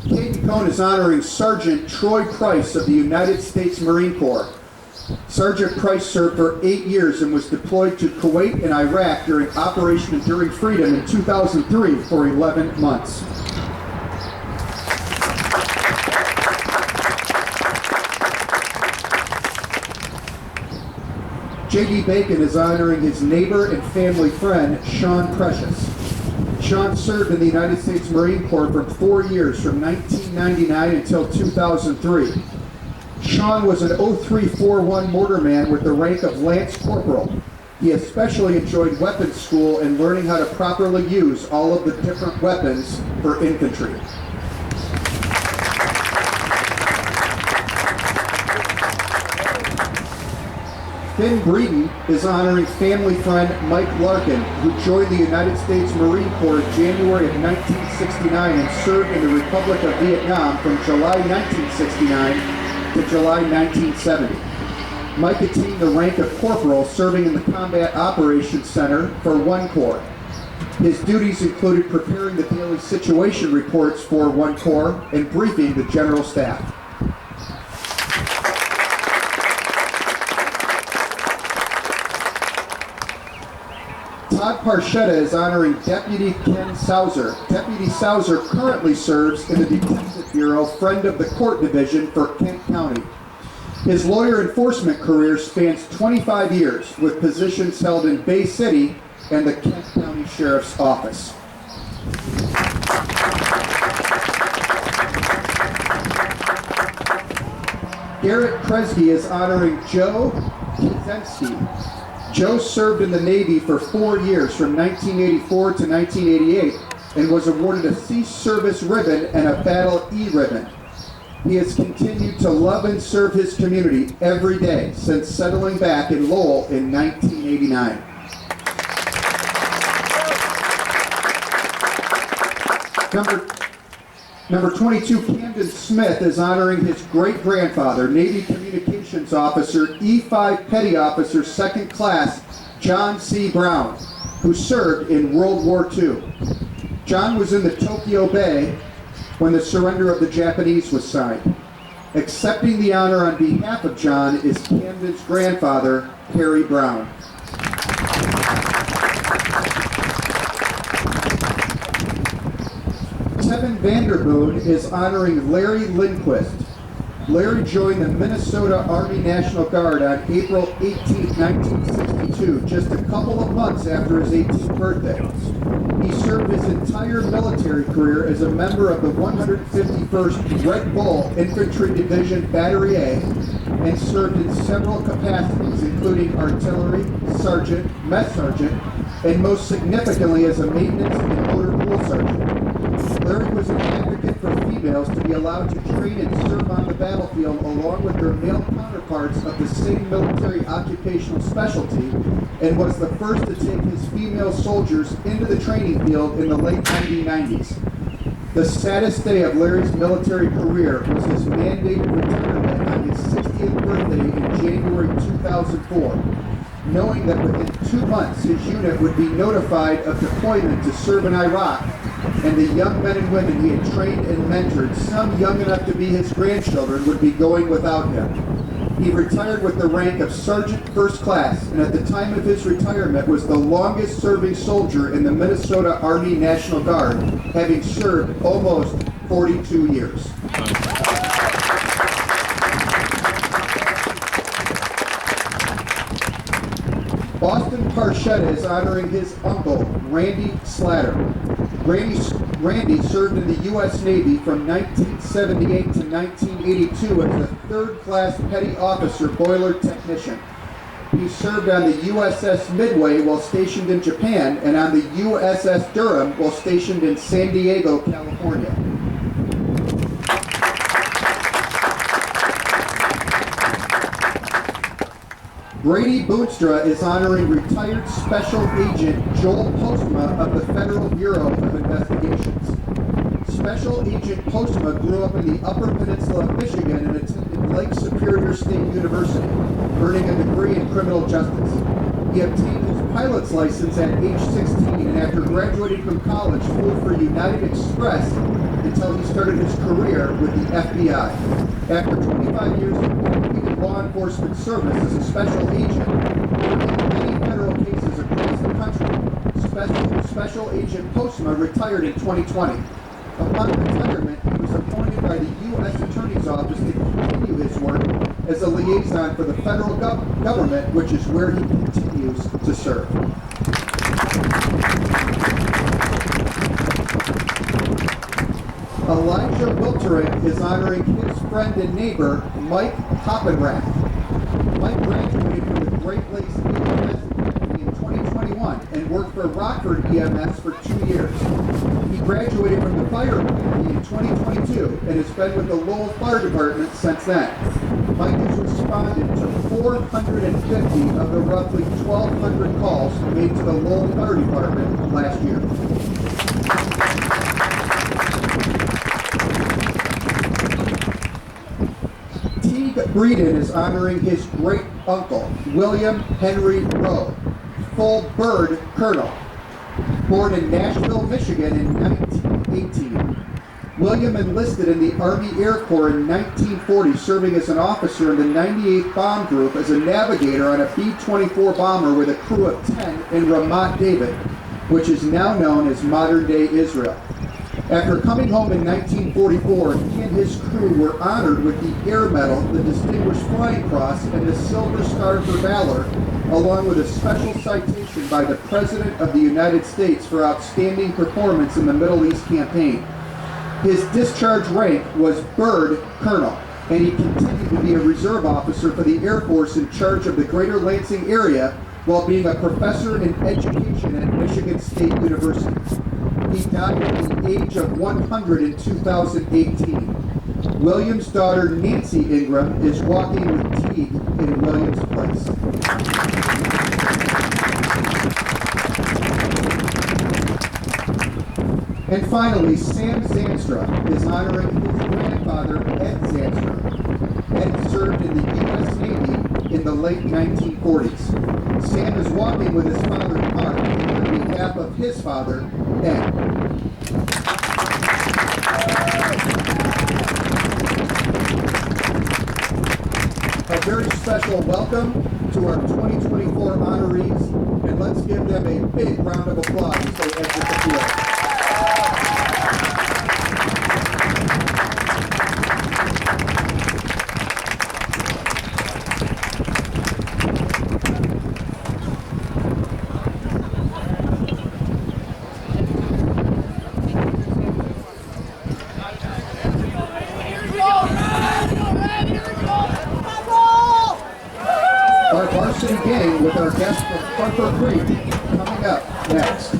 Caden Cone is honoring Sergeant Troy Price of the United States Marine Corps. Sergeant Price served for 8 years and was deployed to Kuwait and Iraq during Operation Enduring Freedom in 2003 for 11 months. J.D. Bacon is honoring his neighbor and family friend, Sean Precious. Sean served in the United States Marine Corps for 4 years, from 1999 until 2003. Sean was an 0341 mortarman with the rank of Lance Corporal. He especially enjoyed weapons school and learning how to properly use all of the different weapons for infantry. Finn Breeden is honoring family friend Mike Larkin, who joined the United States Marine Corps in January of 1969 and served in the Republic of Vietnam from July 1969 to July 1970. Mike attained the rank of corporal, serving in the Combat Operations Center for 1 Corps. His duties included preparing the daily situation reports for 1 Corps and briefing the General Staff. Todd Parchetta is honoring Deputy Ken Sauser. Deputy Sauser currently serves in the Detective Bureau Friend of the Court Division for Kent County. His lawyer enforcement career spans 25 years, with positions held in Bay City and the Kent County Sheriff's Office. Garrett Kresge is honoring Joe Kazensky. Joe served in the Navy for 4 years, from 1984 to 1988, and was awarded a Sea Service Ribbon and a Battle E Ribbon. He has continued to love and serve his community every day since settling back in Lowell in 1989. Number 22, Camden Smith, is honoring his great-grandfather, Navy Communications Officer, E-5 Petty Officer, 2nd Class, John C. Brown, who served in World War II. John was in the Tokyo Bay when the surrender of the Japanese was signed. Accepting the honor on behalf of John is Camden's grandfather, Harry Brown. Tevin Vanderboon is honoring Larry Lindquist. Larry joined the Minnesota Army National Guard on April 18, 1962, just a couple of months after his 18th birthday. He served his entire military career as a member of the 151st Red Bull Infantry Division Battery A and served in several capacities, including artillery, sergeant, mess sergeant, and most significantly as a maintenance and motor pool sergeant. Larry was an advocate for females to be allowed to train and serve on the battlefield along with their male counterparts of the same military occupational specialty, and was the first to take his female soldiers into the training field in the late 1990s. The saddest day of Larry's military career was his mandated retirement on his 60th birthday in January 2004, knowing that within 2 months his unit would be notified of deployment to serve in Iraq, and the young men and women he had trained and mentored, some young enough to be his grandchildren, would be going without him. He retired with the rank of Sergeant First Class, and at the time of his retirement was the longest serving soldier in the Minnesota Army National Guard, having served almost 42 years. Boston Parchetta is honoring his uncle, Randy Slatter. Randy served in the U.S. Navy from 1978 to 1982 as a 3rd Class Petty Officer Boiler Technician. He served on the USS Midway while stationed in Japan and on the USS Durham while stationed in San Diego, California. Brady Boonstra is honoring retired Special Agent Joel Postma of the Federal Bureau of Investigations. Special Agent Postma grew up in the Upper Peninsula of Michigan and attended Lake Superior State University, earning a degree in criminal justice. He obtained his pilot's license at age 16, and after graduating from college, flew for United Express until he started his career with the FBI. After 25 years of dedicated law enforcement service as a special agent, in many federal cases across the country, Special Agent Postma retired in 2020. Upon retirement, he was appointed by the U.S. Attorney's Office to continue his work as a liaison for the federal government, which is where he continues to serve. Elijah Wiltering is honoring his friend and neighbor, Mike Hoppenrath. Mike graduated from the Great Lakes EMS Academy in 2021 and worked for Rockford EMS for 2 years. He graduated from the Fire Academy in 2022 and has been with the Lowell Fire Department since then. Mike has responded to 450 of the roughly 1,200 calls made to the Lowell Fire Department last year. Breeden is honoring his great uncle, William Henry Rowe, full bird colonel, born in Nashville, Michigan in 1918. William enlisted in the Army Air Corps in 1940, serving as an officer in the 98th Bomb Group as a navigator on a B-24 bomber with a crew of 10 in Ramat David, which is now known as modern-day Israel. After coming home in 1944, he and his crew were honored with the Air Medal, the Distinguished Flying Cross, and the Silver Star for Valor, along with a special citation by the President of the United States for outstanding performance in the Middle East campaign. His discharge rank was Bird Colonel, and he continued to be a reserve officer for the Air Force in charge of the Greater Lansing area while being a professor in education at Michigan State University. He died at the age of 100 in 2018. William's daughter, Nancy Ingram, is walking with Teague in William's place. And finally, Sam Zanstra is honoring his grandfather, Ed Zanstra. Ed served in the U.S. Navy in the late 1940s. Sam is walking with his father, Mark, on behalf of his father, Ed. A very special welcome to our 2024 honorees, and let's give them a big round of applause as they exit the field. Our varsity gang with our guest from Harper Creek coming up next.